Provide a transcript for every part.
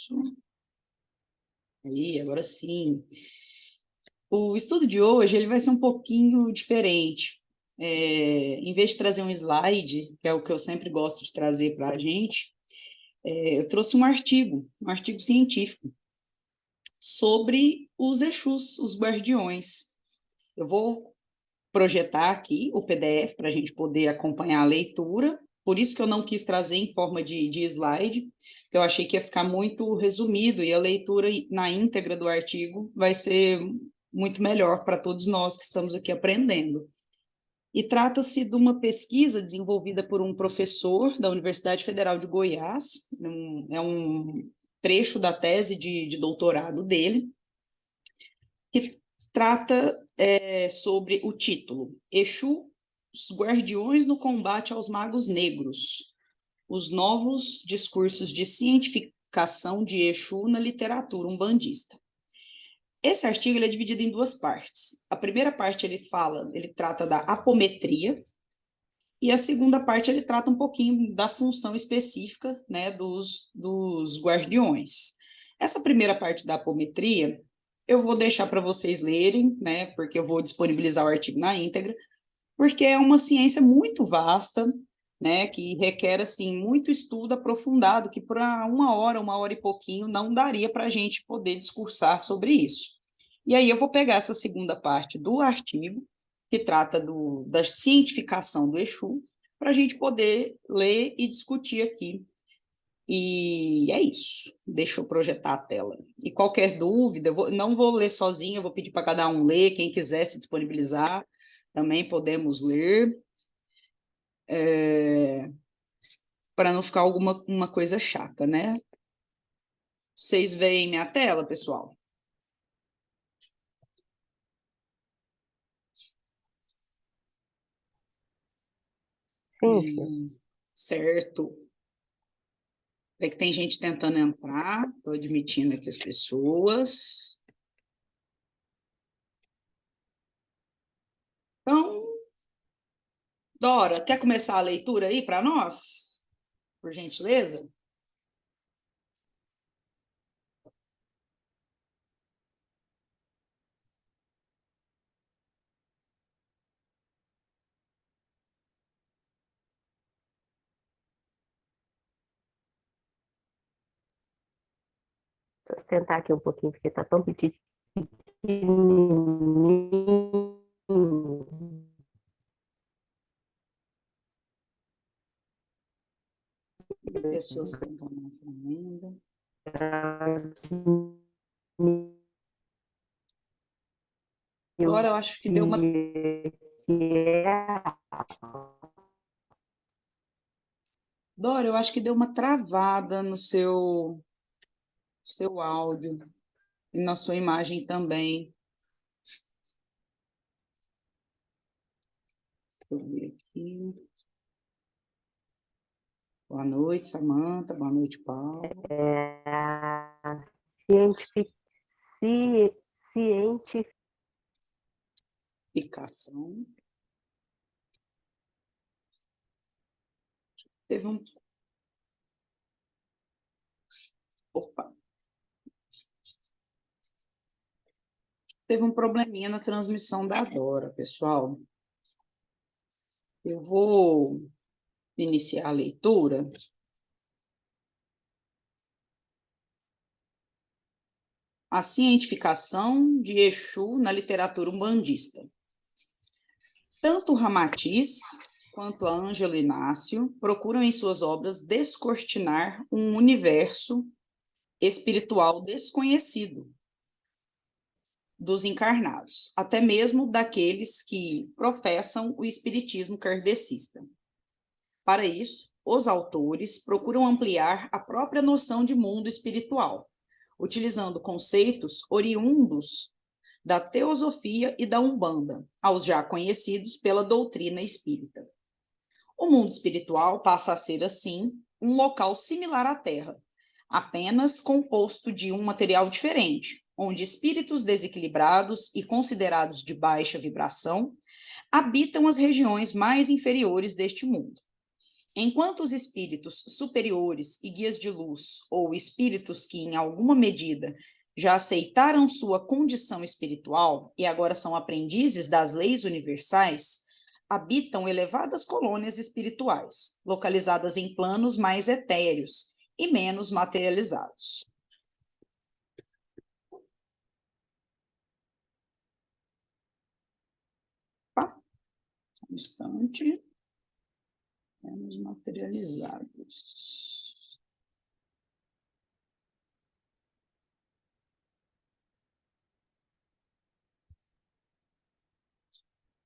Isso. Aí, agora sim. O estudo de hoje ele vai ser um pouquinho diferente. Em vez de trazer um slide, que é o que eu sempre gosto de trazer para a gente, eu trouxe um artigo científico, sobre os Exus, os guardiões. Eu vou projetar aqui o PDF para a gente poder acompanhar a leitura, por isso que eu não quis trazer em forma de slide, porque eu achei que ia ficar muito resumido, e a leitura na íntegra do artigo vai ser muito melhor para todos nós que estamos aqui aprendendo. E trata-se de uma pesquisa desenvolvida por um professor da Universidade Federal de Goiás, é um trecho da tese de doutorado dele, que trata sobre o título Exu, os guardiões no combate aos magos negros, os novos discursos de cientificação de Exu na literatura umbandista. Esse artigo ele é dividido em duas partes. A primeira parte ele trata da apometria, e a segunda parte ele trata um pouquinho da função específica, né, dos guardiões. Essa primeira parte da apometria eu vou deixar para vocês lerem, né, porque eu vou disponibilizar o artigo na íntegra, porque é uma ciência muito vasta, né, que requer, assim, muito estudo aprofundado, que para uma hora e pouquinho, não daria para a gente poder discursar sobre isso. E aí eu vou pegar essa segunda parte do artigo, que trata da cientificação do Exu, para a gente poder ler e discutir aqui. E é isso. Deixa eu projetar a tela. E qualquer dúvida, não vou ler sozinha, eu vou pedir para cada um ler, quem quiser se disponibilizar, também podemos ler, para não ficar uma coisa chata, né? Vocês veem minha tela, pessoal? Sim. Certo. É que tem gente tentando entrar, estou admitindo aqui as pessoas. Então, Dora, quer começar a leitura aí para nós? Por gentileza? Vou tentar aqui um pouquinho, porque está tão pequenininho. Pessoas tentando entrar ainda. Agora eu acho que deu uma... Dora, eu acho que deu uma travada no seu áudio e na sua imagem também. Deixa eu ver aqui. Boa noite, Samanta. Boa noite, Paulo. Cientificação. Teve um... Opa! Teve um probleminha na transmissão da Dora, pessoal. Eu vou iniciar a leitura. A cientificação de Exu na literatura umbandista. Tanto Ramatiz quanto a Ângelo Inácio procuram em suas obras descortinar um universo espiritual desconhecido dos encarnados, até mesmo daqueles que professam o espiritismo kardecista. Para isso, os autores procuram ampliar a própria noção de mundo espiritual, utilizando conceitos oriundos da teosofia e da Umbanda, aos já conhecidos pela doutrina espírita. O mundo espiritual passa a ser, assim, um local similar à Terra, apenas composto de um material diferente, onde espíritos desequilibrados e considerados de baixa vibração habitam as regiões mais inferiores deste mundo. Enquanto os espíritos superiores e guias de luz, ou espíritos que, em alguma medida, já aceitaram sua condição espiritual e agora são aprendizes das leis universais, habitam elevadas colônias espirituais, localizadas em planos mais etéreos e menos materializados. Tá? Um instante. Menos materializados.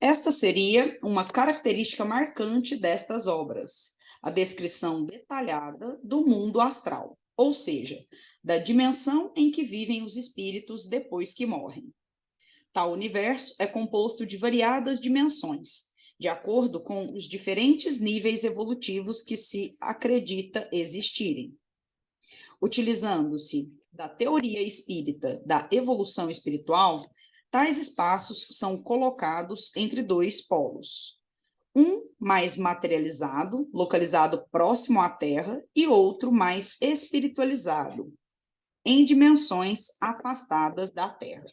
Esta seria uma característica marcante destas obras, a descrição detalhada do mundo astral, ou seja, da dimensão em que vivem os espíritos depois que morrem. Tal universo é composto de variadas dimensões, de acordo com os diferentes níveis evolutivos que se acredita existirem. Utilizando-se da teoria espírita da evolução espiritual, tais espaços são colocados entre dois polos. Um mais materializado, localizado próximo à Terra, e outro mais espiritualizado, em dimensões afastadas da Terra.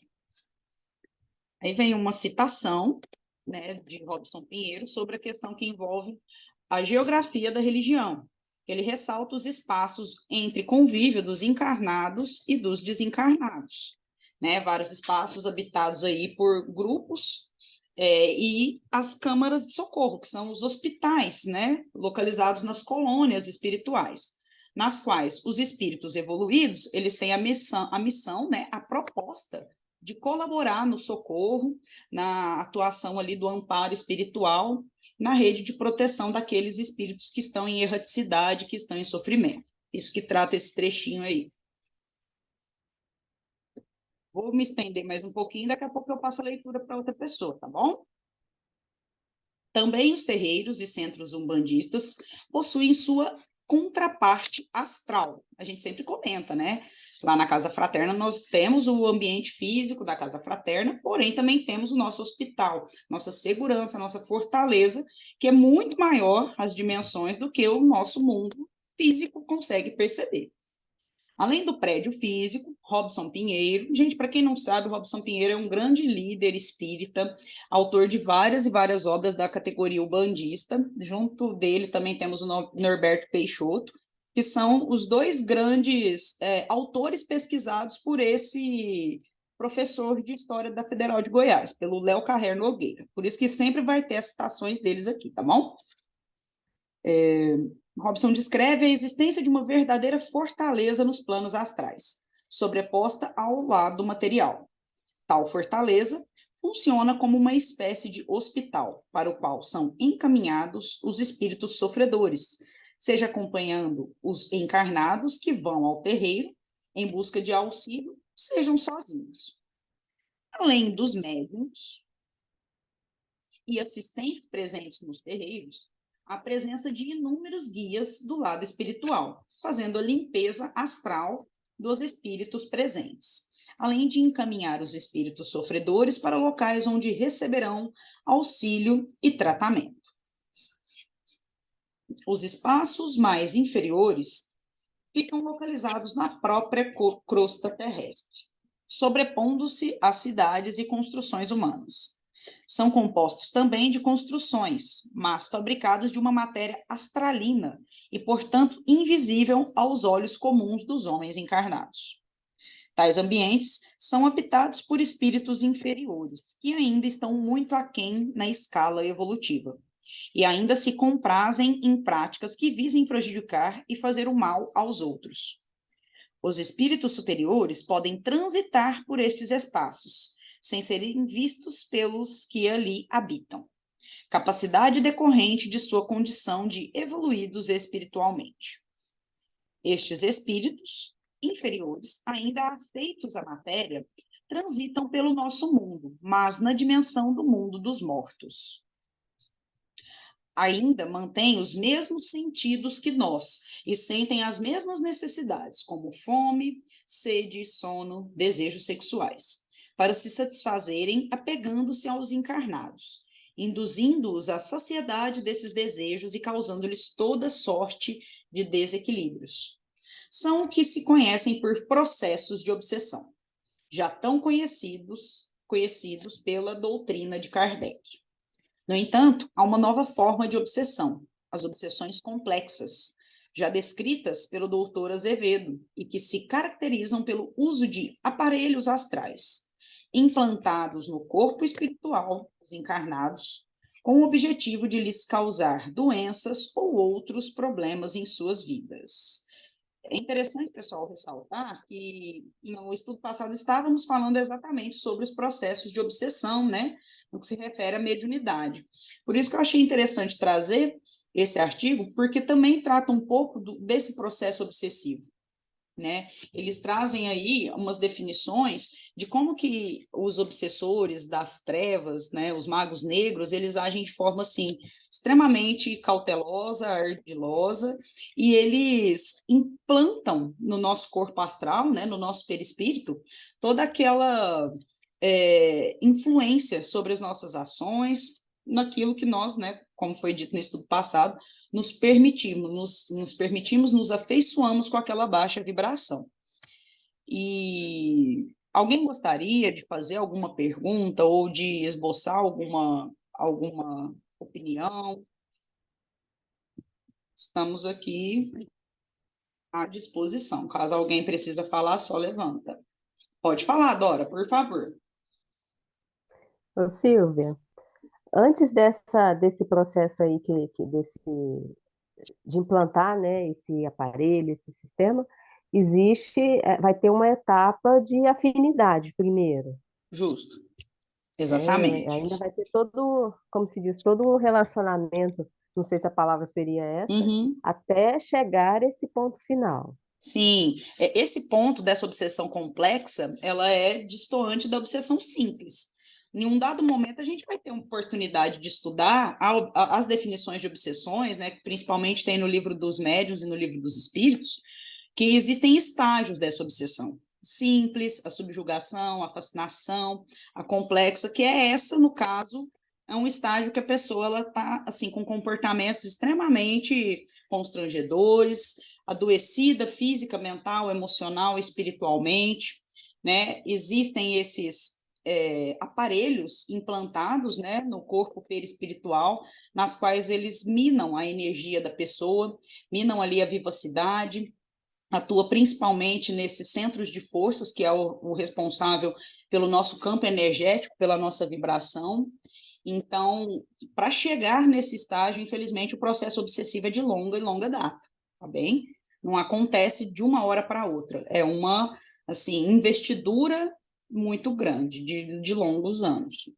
Aí vem uma citação, né, de Robson Pinheiro sobre a questão que envolve a geografia da religião. Ele ressalta os espaços entre convívio dos encarnados e dos desencarnados, né? Vários espaços habitados aí por grupos, e as câmaras de socorro, que são os hospitais, né? Localizados nas colônias espirituais, nas quais os espíritos evoluídos, eles têm a missão, né? A proposta de colaborar no socorro, na atuação ali do amparo espiritual, na rede de proteção daqueles espíritos que estão em erraticidade, que estão em sofrimento. Isso que trata esse trechinho aí. Vou me estender mais um pouquinho, daqui a pouco eu passo a leitura para outra pessoa, tá bom? Também os terreiros e centros umbandistas possuem sua contraparte astral. A gente sempre comenta, né? Lá na Casa Fraterna nós temos o ambiente físico da Casa Fraterna, porém também temos o nosso hospital, nossa segurança, nossa fortaleza, que é muito maior as dimensões do que o nosso mundo físico consegue perceber. Além do prédio físico, Robson Pinheiro, gente, para quem não sabe, Robson Pinheiro é um grande líder espírita, autor de várias e várias obras da categoria ubandista. Junto dele também temos o Norberto Peixoto, que são os dois grandes autores pesquisados por esse professor de História da Federal de Goiás, pelo Léo Carrer Nogueira. Por isso que sempre vai ter as citações deles aqui, tá bom? Robson descreve a existência de uma verdadeira fortaleza nos planos astrais, sobreposta ao lado material. Tal fortaleza funciona como uma espécie de hospital, para o qual são encaminhados os espíritos sofredores, seja acompanhando os encarnados que vão ao terreiro em busca de auxílio, sejam sozinhos. Além dos médiuns e assistentes presentes nos terreiros, a presença de inúmeros guias do lado espiritual, fazendo a limpeza astral dos espíritos presentes, além de encaminhar os espíritos sofredores para locais onde receberão auxílio e tratamento. Os espaços mais inferiores ficam localizados na própria crosta terrestre, sobrepondo-se às cidades e construções humanas. São compostos também de construções, mas fabricados de uma matéria astralina e, portanto, invisível aos olhos comuns dos homens encarnados. Tais ambientes são habitados por espíritos inferiores, que ainda estão muito aquém na escala evolutiva, e ainda se comprazem em práticas que visem prejudicar e fazer o mal aos outros. Os espíritos superiores podem transitar por estes espaços, sem serem vistos pelos que ali habitam, capacidade decorrente de sua condição de evoluídos espiritualmente. Estes espíritos inferiores, ainda afeitos à matéria, transitam pelo nosso mundo, mas na dimensão do mundo dos mortos. Ainda mantêm os mesmos sentidos que nós e sentem as mesmas necessidades, como fome, sede, sono, desejos sexuais, para se satisfazerem apegando-se aos encarnados, induzindo-os à saciedade desses desejos e causando-lhes toda sorte de desequilíbrios. São o que se conhecem por processos de obsessão, já tão conhecidos pela doutrina de Kardec. No entanto, há uma nova forma de obsessão, as obsessões complexas, já descritas pelo doutor Azevedo, e que se caracterizam pelo uso de aparelhos astrais, implantados no corpo espiritual dos encarnados, com o objetivo de lhes causar doenças ou outros problemas em suas vidas. É interessante, pessoal, ressaltar que no estudo passado estávamos falando exatamente sobre os processos de obsessão, né? No que se refere à mediunidade. Por isso que eu achei interessante trazer esse artigo, porque também trata um pouco desse processo obsessivo, né? Eles trazem aí umas definições de como que os obsessores das trevas, né, os magos negros, eles agem de forma assim extremamente cautelosa, ardilosa, e eles implantam no nosso corpo astral, né, no nosso perispírito, toda aquela influência sobre as nossas ações, naquilo que nós, né, como foi dito no estudo passado, nos permitimos, nos afeiçoamos com aquela baixa vibração. E alguém gostaria de fazer alguma pergunta ou de esboçar alguma opinião? Estamos aqui à disposição. Caso alguém precisa falar, só levanta. Pode falar, Dora, por favor. Ô, Silvia, antes desse processo aí de implantar, né, esse aparelho, esse sistema, vai ter uma etapa de afinidade primeiro. Justo. É, Exatamente. ainda vai ter todo, como se diz, todo um relacionamento, não sei se a palavra seria essa, Uhum. até chegar a esse ponto final. Sim, esse ponto dessa obsessão complexa, ela é distoante da obsessão simples. Em um dado momento, a gente vai ter uma oportunidade de estudar as definições de obsessões, né, que principalmente tem no livro dos médiuns e no livro dos espíritos, que existem estágios dessa obsessão. Simples, a subjugação, a fascinação, a complexa, que é essa, no caso, é um estágio que a pessoa ela está assim com comportamentos extremamente constrangedores, adoecida física, mental, emocional, espiritualmente, né? Existem esses aparelhos implantados, né, no corpo perispiritual, nas quais eles minam a energia da pessoa, minam ali a vivacidade, atua principalmente nesses centros de forças, que é o responsável pelo nosso campo energético, pela nossa vibração. Então, para chegar nesse estágio, infelizmente, o processo obsessivo é de longa e longa data, tá bem? Não acontece de uma hora para outra. É uma, assim, investidura muito grande, de longos anos.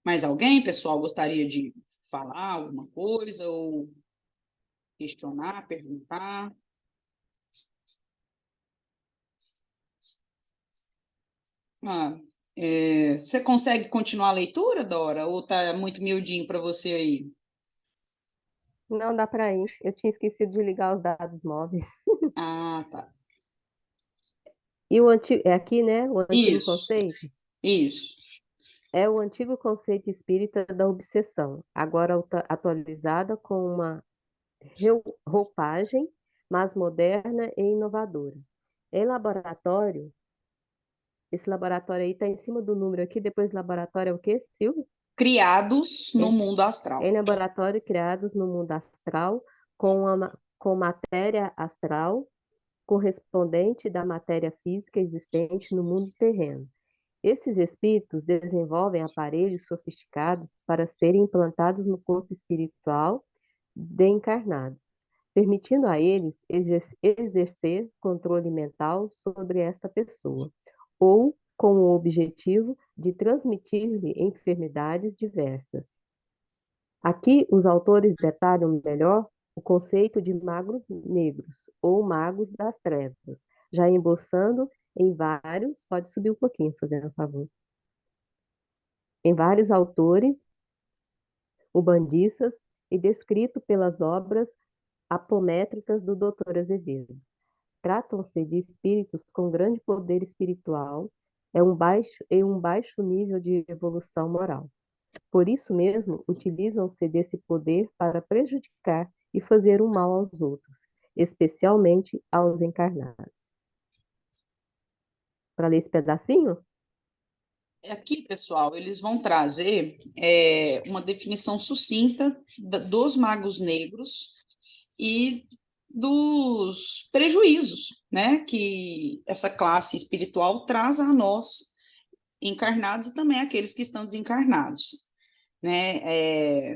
Mais alguém, pessoal, gostaria de falar alguma coisa ou questionar, perguntar? Ah, você consegue continuar a leitura, Dora? Ou tá muito miudinho para você aí? Não dá para ir. Eu tinha esquecido de ligar os dados móveis. Ah, tá. E o antigo, é aqui, né? O antigo Isso, conceito isso. é o antigo conceito espírita da obsessão, agora atualizada com uma roupagem mais moderna e inovadora. Em laboratório, esse laboratório aí está em cima do número aqui, depois laboratório é o quê, Silvio? Criados no Em, mundo astral. em laboratório criados no mundo astral com matéria astral correspondente da matéria física existente no mundo terreno. Esses espíritos desenvolvem aparelhos sofisticados para serem implantados no corpo espiritual de encarnados, permitindo a eles exercer controle mental sobre esta pessoa, ou com o objetivo de transmitir-lhe enfermidades diversas. Aqui, os autores detalham melhor o conceito de magos negros ou magos das trevas, já emboçando em vários, pode subir um pouquinho, fazendo um favor, em vários autores umbandistas e descrito pelas obras apométricas do Dr. Azevedo. Tratam-se de espíritos com grande poder espiritual em um baixo nível de evolução moral. Por isso mesmo, utilizam-se desse poder para prejudicar e fazer o mal aos outros, especialmente aos encarnados. Para ler esse pedacinho? Aqui, pessoal, eles vão trazer uma definição sucinta dos magos negros e dos prejuízos, né, que essa classe espiritual traz a nós, encarnados, e também aqueles que estão desencarnados, né,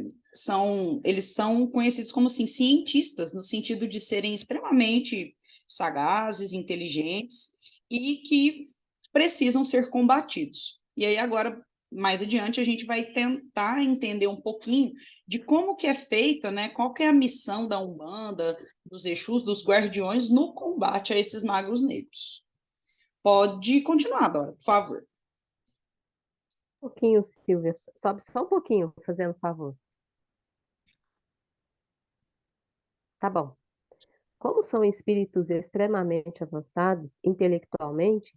eles são conhecidos como, assim, cientistas, no sentido de serem extremamente sagazes, inteligentes, e que precisam ser combatidos. E aí, agora, mais adiante, a gente vai tentar entender um pouquinho de como que é feita, né, qual que é a missão da Umbanda, dos Exus, dos Guardiões, no combate a esses magos negros. Pode continuar, Dora, por favor. Um pouquinho, Silvia. Sobe só um pouquinho, fazendo favor. Tá bom. Como são espíritos extremamente avançados intelectualmente,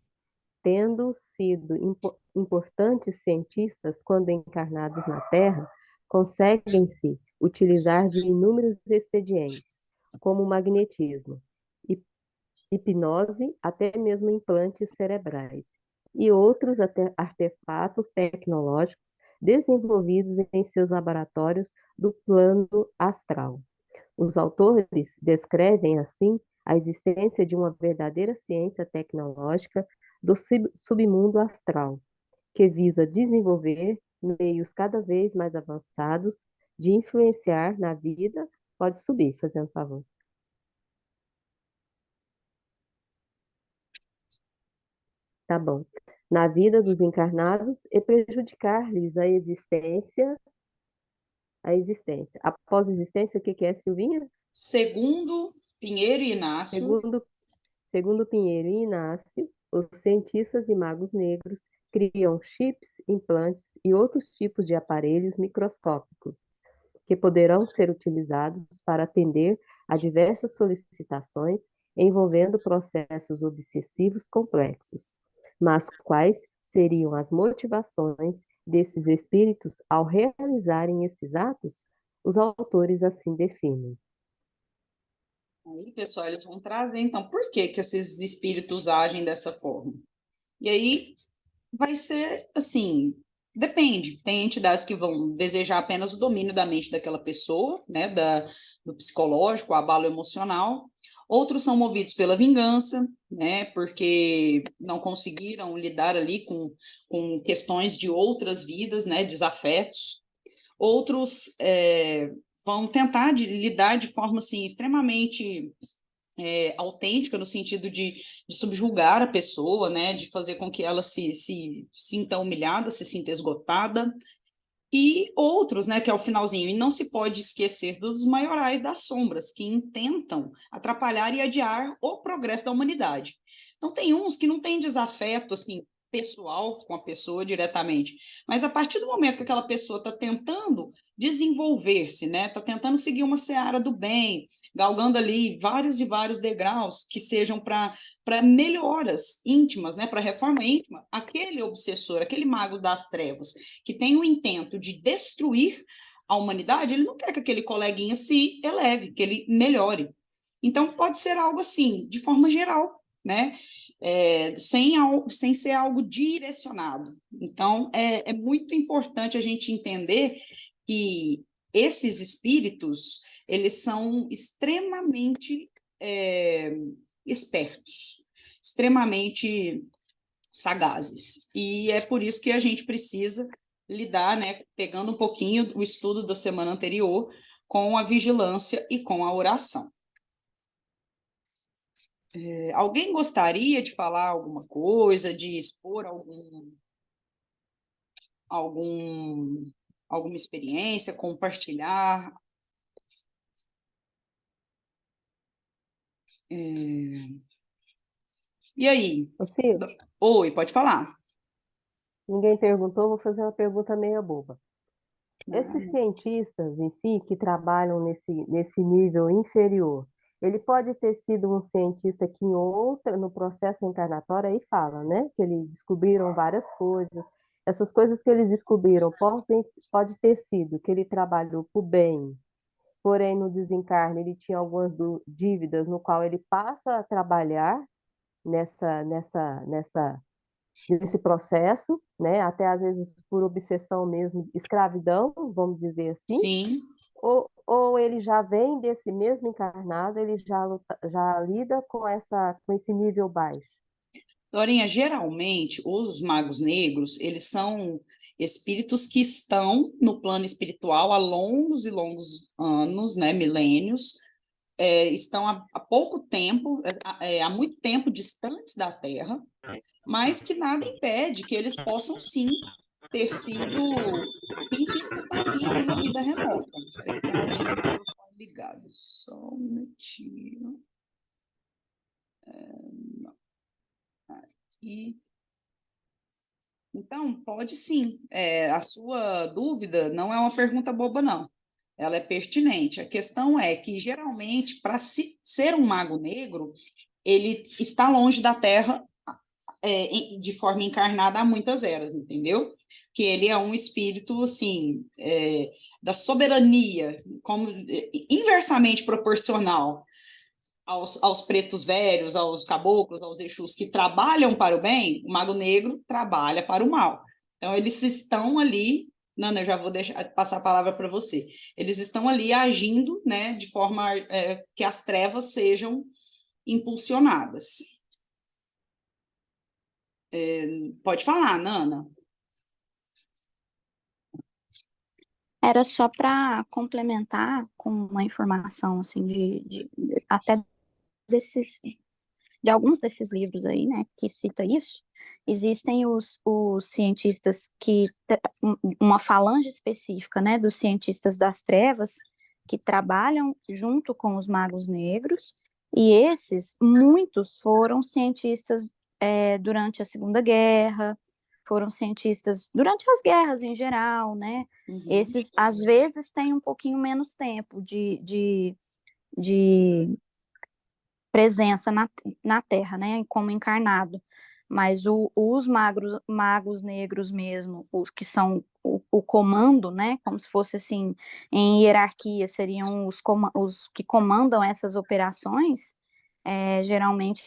tendo sido importantes cientistas quando encarnados na Terra, conseguem-se utilizar de inúmeros expedientes, como magnetismo, hipnose, até mesmo implantes cerebrais, e outros artefatos tecnológicos desenvolvidos em seus laboratórios do plano astral. Os autores descrevem, assim, a existência de uma verdadeira ciência tecnológica do submundo astral, que visa desenvolver meios cada vez mais avançados de influenciar na vida. Pode subir, fazendo favor. Tá bom. Na vida dos encarnados e prejudicar-lhes a existência. Após a existência, o que que é, Silvinha? Segundo Pinheiro e Inácio, Segundo Segundo Pinheiro e Inácio, os cientistas e magos negros criam chips, implantes e outros tipos de aparelhos microscópicos que poderão ser utilizados para atender a diversas solicitações envolvendo processos obsessivos complexos. Mas quais seriam as motivações desses espíritos ao realizarem esses atos? Os autores assim definem. aí, pessoal, eles vão trazer, então, por que que esses espíritos agem dessa forma? E aí vai ser assim, depende. Tem entidades que vão desejar apenas o domínio da mente daquela pessoa, né, do psicológico, o abalo emocional. Outros são movidos pela vingança, né, porque não conseguiram lidar ali com questões de outras vidas, né, desafetos. Outros vão tentar lidar de forma assim extremamente autêntica, no sentido de subjugar a pessoa, né, de fazer com que ela se sinta humilhada, se sinta esgotada, e outros, né, que é o finalzinho, e não se pode esquecer dos maiorais das sombras, que intentam atrapalhar e adiar o progresso da humanidade. Então, tem uns que não têm desafeto, assim, pessoal com a pessoa diretamente, mas a partir do momento que aquela pessoa está tentando desenvolver-se, né, está tentando seguir uma seara do bem, galgando ali vários e vários degraus que sejam para melhoras íntimas, né, para reforma íntima, aquele obsessor, aquele mago das trevas, que tem o intento de destruir a humanidade, ele não quer que aquele coleguinha se eleve, que ele melhore. Então, pode ser algo assim, de forma geral, né? Sem ser algo direcionado. Então, é muito importante a gente entender que esses espíritos, eles são extremamente espertos, extremamente sagazes. E é por isso que a gente precisa lidar, né, pegando um pouquinho o estudo da semana anterior, com a vigilância e com a oração. Alguém gostaria de falar alguma coisa, de expor algum, alguma experiência, compartilhar? E aí? Ô, Sil, Oi, pode falar. ninguém perguntou, vou fazer uma pergunta meia boba. Esses Ah, cientistas em si, que trabalham nesse nível inferior, Ele pode ter sido um cientista que no processo encarnatório, aí fala, né? Que eles descobriram várias coisas. Essas coisas que eles descobriram pode ter sido que ele trabalhou para o bem, porém no desencarne ele tinha algumas dívidas no qual ele passa a trabalhar nesse processo, né? Até às vezes por obsessão mesmo, escravidão, vamos dizer assim. Sim. Ou ele já vem desse mesmo encarnado, ele já lida com esse nível baixo. Dorinha, geralmente, os magos negros, eles são espíritos que estão no plano espiritual há longos e longos anos, né, milênios, estão há pouco tempo, há muito tempo distantes da Terra, mas que nada impede que eles possam, sim, ter sido cientistas em alguma vida remota. Espera que tem alguém com o telefone ligado. Só um minutinho. Aqui. Então, pode sim. A sua dúvida não é uma pergunta boba, não. Ela é pertinente. A questão é que, geralmente, para ser um mago negro, ele está longe da Terra de forma encarnada há muitas eras, entendeu? Que ele é um espírito, assim, da soberania, como inversamente proporcional aos pretos velhos, aos caboclos, aos exus que trabalham para o bem, o mago negro trabalha para o mal. Então, eles estão ali. Nana, eu já vou passar a palavra para você. Eles estão ali agindo, né, de forma que as trevas sejam impulsionadas. Pode falar, Nana. Era só para complementar com uma informação assim até desses de alguns desses livros aí, né, que cita isso. Existem os cientistas uma falange específica, né, dos cientistas das trevas que trabalham junto com os magos negros, e esses muitos foram cientistas durante a Segunda Guerra, foram cientistas durante as guerras em geral, né? Uhum. Esses, às vezes, têm um pouquinho menos tempo de presença na Terra, né? Como encarnado. Mas os magos negros mesmo, os que são o comando, né? Como se fosse assim, em hierarquia, seriam os que comandam essas operações. Geralmente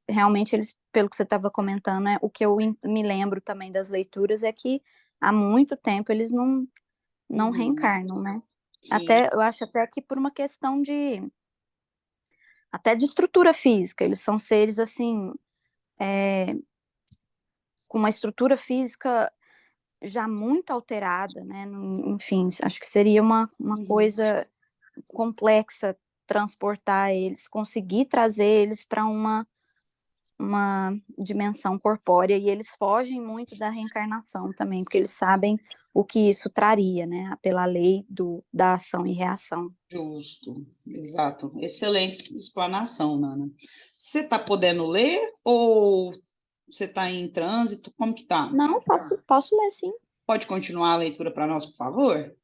realmente eles, pelo que você estava comentando, o que eu me lembro também das leituras é que há muito tempo eles não reencarnam, né? Sim. Eu acho até que por uma questão até de estrutura física, eles são seres assim, com uma estrutura física já muito alterada, né? Enfim, acho que seria uma coisa complexa transportar eles, conseguir trazer eles para uma dimensão corpórea, e eles fogem muito da reencarnação também, porque eles sabem o que isso traria, né, pela lei da ação e reação. Justo, exato. Excelente explanação, Nana. Você está podendo ler ou você está em trânsito? Como que tá? Não, posso ler, sim. Pode continuar a leitura para nós, por favor?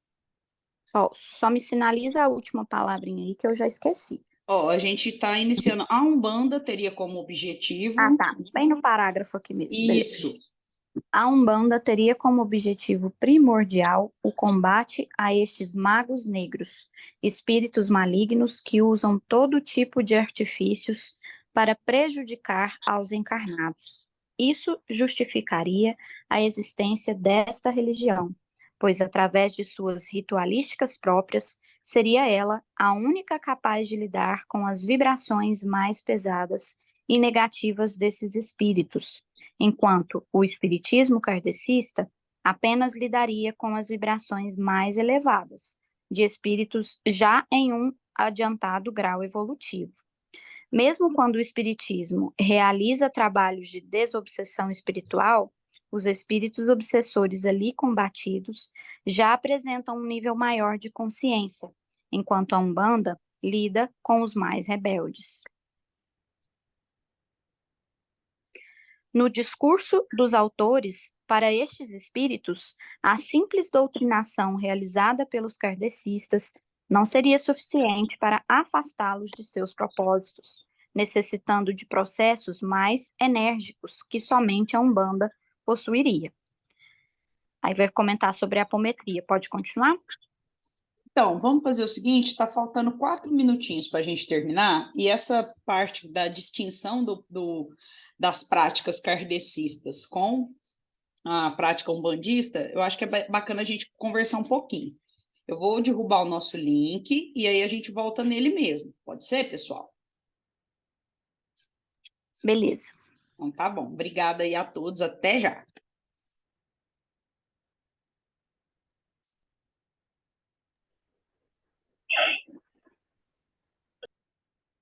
Só me sinaliza a última palavrinha aí que eu já esqueci. A gente está iniciando. A Umbanda teria como objetivo. Ah, tá. Bem no parágrafo aqui mesmo. Isso. Beleza. A Umbanda teria como objetivo primordial o combate a estes magos negros, espíritos malignos que usam todo tipo de artifícios para prejudicar aos encarnados. Isso justificaria a existência desta religião, pois através de suas ritualísticas próprias, seria ela a única capaz de lidar com as vibrações mais pesadas e negativas desses espíritos, enquanto o espiritismo kardecista apenas lidaria com as vibrações mais elevadas, de espíritos já em um adiantado grau evolutivo. Mesmo quando o espiritismo realiza trabalhos de desobsessão espiritual, os espíritos obsessores ali combatidos já apresentam um nível maior de consciência, enquanto a Umbanda lida com os mais rebeldes. No discurso dos autores, para estes espíritos, a simples doutrinação realizada pelos kardecistas não seria suficiente para afastá-los de seus propósitos, necessitando de processos mais enérgicos que somente a Umbanda possuiria. Aí vai comentar sobre a apometria. Pode continuar? Então, vamos fazer o seguinte, está faltando 4 minutinhos para a gente terminar, e essa parte da distinção das práticas kardecistas com a prática umbandista, eu acho que é bacana a gente conversar um pouquinho. Eu vou derrubar o nosso link, e aí a gente volta nele mesmo. Pode ser, pessoal? Beleza. Então, tá bom. Obrigada aí a todos. Até já.